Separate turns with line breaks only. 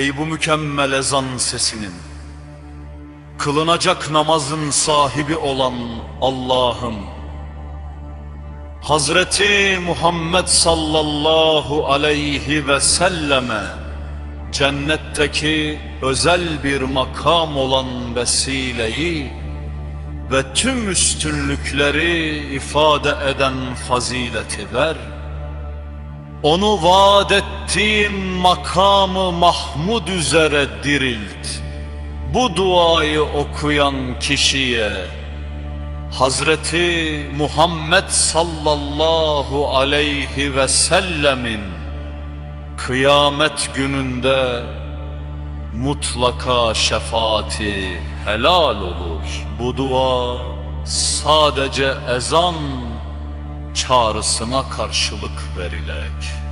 Ey bu mükemmel ezan sesinin, kılınacak namazın sahibi olan Allah'ım, Hazreti Muhammed sallallahu aleyhi ve selleme cennetteki özel bir makam olan vesileyi ve tüm üstünlükleri ifade eden fazileti ver. Onu vaad ettiğin makamı Mahmud üzere dirilt. Bu duayı okuyan kişiye Hazreti Muhammed sallallahu aleyhi ve sellemin kıyamet gününde mutlaka şefaati helal olur. Bu dua sadece ezan çağrısına karşılık verilecek.